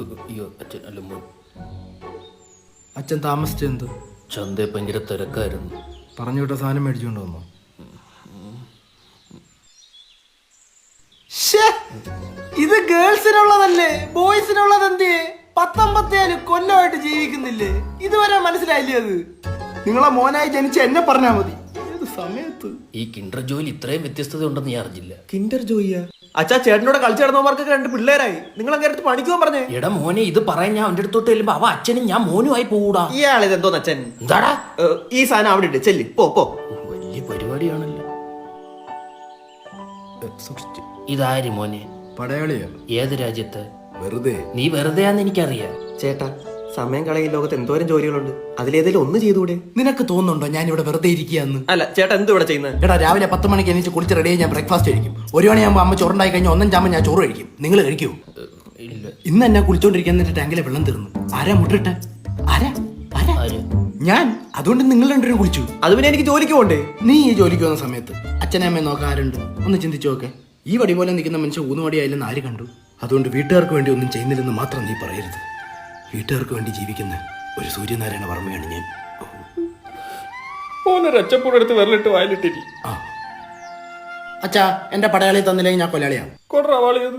അയ്യോ അച്ഛൻ അല്ല മോൻ. അച്ഛൻ താമസിച്ചെന്ത്? ചന്തയിൽ ഭയങ്കര തിരക്കായിരുന്നു. പറഞ്ഞു വിട്ട സാധനം മേടിച്ചുകൊണ്ട് വന്നോ? ഇത് ഗേൾസിനുള്ളതല്ലേ, ബോയ്സിനുള്ളത് എന്തേ? 19 കൊല്ലമായിട്ട് ജീവിക്കുന്നില്ലേ? ഇതുവരെ മനസ്സിലായില്ലേ? അത് നിങ്ങളെ മോനായി ജനിച്ച എന്നെ പറഞ്ഞാ മതി. ഏത് സമയത്ത് ഈ കിൻഡർ ജോയിൽ ഇത്രയും വ്യത്യസ്തത ഉണ്ടെന്ന് ഞാൻ അറിഞ്ഞില്ല. കിൻഡർ ജോയിയാ? അച്ഛാ, ചേട്ടനോട് കളിച്ചു നടന്നവർക്കൊക്കെ 2 പിള്ളേരായി. നിങ്ങൾ അങ്ങനെ അടുത്ത് പണിക്കുവാൻ പറഞ്ഞേ. എടാ മോനെ, ഇത് പറയാൻ ഞാൻ അവന്റെ അടുത്തോട്ട് ചെല്ലുമ്പോ അവ അച്ഛനും ഞാൻ മോനുമായി പോകൂടാ. ഇയാളിത് എന്തോന്ന് അച്ഛൻ? എന്താടാ ഈ സാധനം അവിടെ ഇട്ട് ചെല്ലി പോ. വലിയ പരിപാടിയാണല്ലോ. സൂക്ഷിച്ചു. ഇതാര് മോനെ? പടയാളിയാ. ഏത് രാജ്യത്ത്? വെറുതെ. നീ വെറുതെയാന്ന് എനിക്കറിയാം. ചേട്ടാ, സമയം കളയിൽ ലോകത്ത് എന്തോരം ജോലികളുണ്ട്. അതിലേതെങ്കിലും ഒന്ന് ചെയ്തുകൂടെ? നിനക്ക് തോന്നുന്നുണ്ടോ ഞാൻ ഇവിടെ വെറുതെ ഇരിക്കുകയെന്ന്? അല്ല ചേട്ടാ, എന്ത് ഇവിടെ ചെയ്യുന്നത്? എടാ, രാവിലെ 10 മണിക്ക് എണീച്ച് കുളിച്ച് റെഡിയായി ഞാൻ ബ്രേക്ക്ഫാസ്റ്റ് കഴിക്കും. 1 മണിയാകുമ്പോൾ അമ്മ ചോറുണ്ടായി കഴിഞ്ഞാൽ 1 ചാമ്പ ഞാൻ ചോറ് കഴിക്കും. നിങ്ങൾ കഴിക്കുമോ? ഇല്ല. ഇന്ന് എന്നെ കുളിച്ചോണ്ടിരിക്കാൻ എന്നിട്ട് ടാങ്കിലെ വെള്ളം തീർന്നു. ആരാ മുട്ടിട്ടെ? ആരാ? ഞാൻ. അതുകൊണ്ട് നിങ്ങൾ 2 പേരും കുളിച്ചു. അത് പിന്നെ എനിക്ക് ജോലിക്ക് പോണ്ടേ? നീ ഈ ജോലിക്ക് വന്ന സമയത്ത് അച്ഛനെ അമ്മയെ നോക്കാൻ ആരുണ്ട്? ഒന്ന് ചിന്തിച്ചു നോക്കെ. ഈ വടി പോലെ നിൽക്കുന്ന മനുഷ്യൻ ഊന്നുവടിയായില്ലെന്ന് ആര് കണ്ടു? അതുകൊണ്ട് വീട്ടുകാർക്ക് വേണ്ടി ഒന്നും ചെയ്യുന്നില്ലെന്ന് മാത്രം നീ പറയരുത്. വീട്ടുകാർക്ക് വേണ്ടി ജീവിക്കുന്ന ഒരു സൂര്യനാരായണ വർമ്മയാണ് ഞാൻ. ഓനൊരച്ചപ്പൂടെടുത്ത് വിരലിട്ട് വായിലിട്ടിരി. അച്ഛാ, എന്റെ പടയാളി തന്നില്ലെങ്കിൽ ഞാൻ കൊല്ലാളിയാണ്. കൊടറാ വാളിയത്.